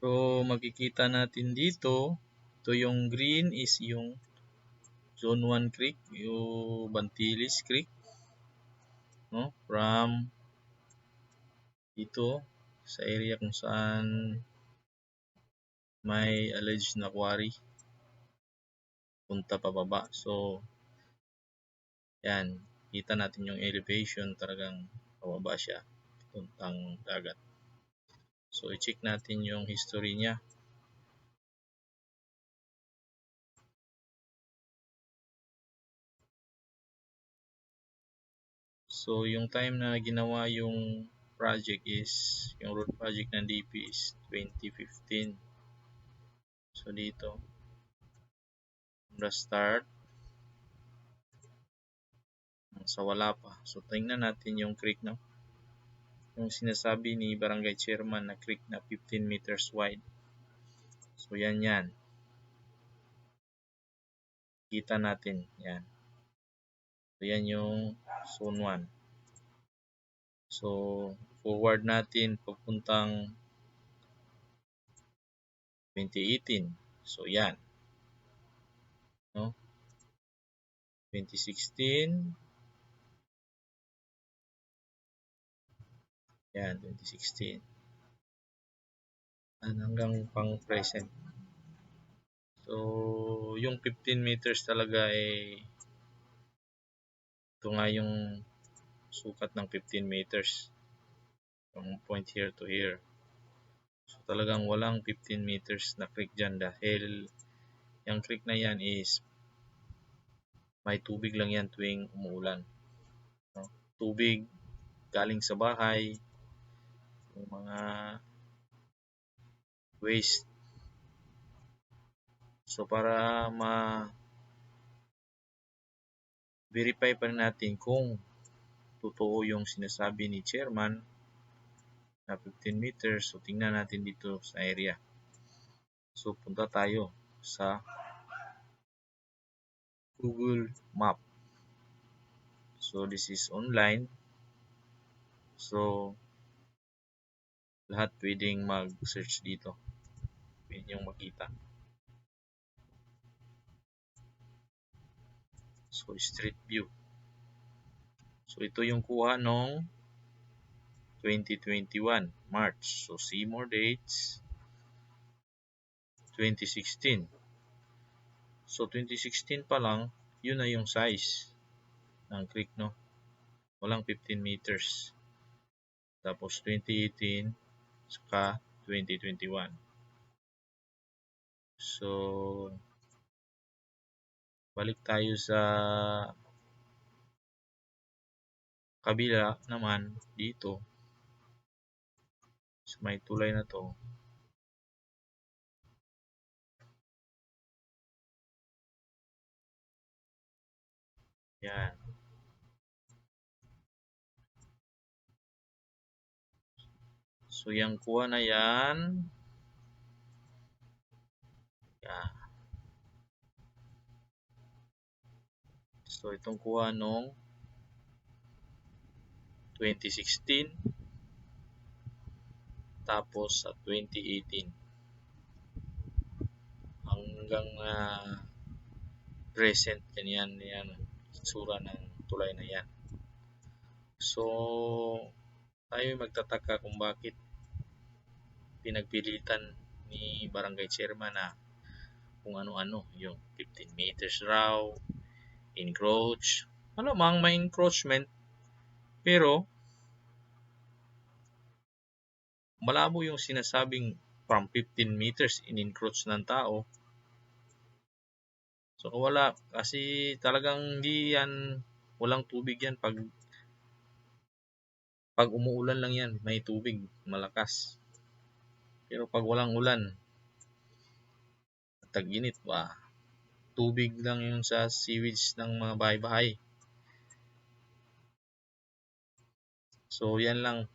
So, makikita natin dito, ito yung green is yung Zone 1 Creek, yung Bantilis Creek, no? From dito sa area kung saan may alleged na quarry punta pababa. So, yan, kita natin yung elevation, talagang pababa siya puntang dagat. So, i-check natin yung history niya. So, yung time na ginawa yung project is, yung road project ng DP is 2015. So, dito, from the start, sa wala pa. So, tingnan natin yung creek, no? Yung sinasabi ni Barangay Chairman na creek na 15 meters wide. So, yan. Kita natin, yan. So, yan yung Zone 1. So, forward natin papuntang 2018. So, yan. No? 2016. Yan, 2016. Hanggang pang present. So, yung 15 meters talaga ito nga yung sukat ng 15 meters. From point here to here. So, talagang walang 15 meters na creek dyan dahil yung creek na yan is may tubig lang yan tuwing umuulan. No? Tubig galing sa bahay, yung mga waste. So, para ma-verify pa natin kung totoo yung sinasabi ni Chairman na 15 meters, so tingnan natin dito sa area. So, punta tayo sa Google Map. So, this is online. So, lahat pwedeng mag-search dito. Pwede nyo makita. So, street view. So, ito yung kuha nung 2021, March. So, see more dates. 2016. So, 2016 pa lang, yun na yung size ng creek, no? Walang 15 meters. Tapos, 2018, saka 2021. So, balik tayo sa kabila naman dito sa may tulay na to. Yan. So, yung kuha na yan. Yan. So, itong kuha nung 2016. Tapos sa 2018. Hanggang present. Yan. Sura ng tulay na yan. So, tayo magtataka kung bakit pinagpilitan ni Barangay Chairman na kung ano-ano, yung 15 meters raw, encroach. Malamang may encroachment, pero malabo yung sinasabing from 15 meters in-encroach ng tao. So, wala. Kasi talagang hindi yan, walang tubig yan. Pag umuulan lang yan, may tubig, malakas. Pero pag walang ulan, tag-init pa. Tubig lang yun sa sewage ng mga bahay-bahay. So, yan lang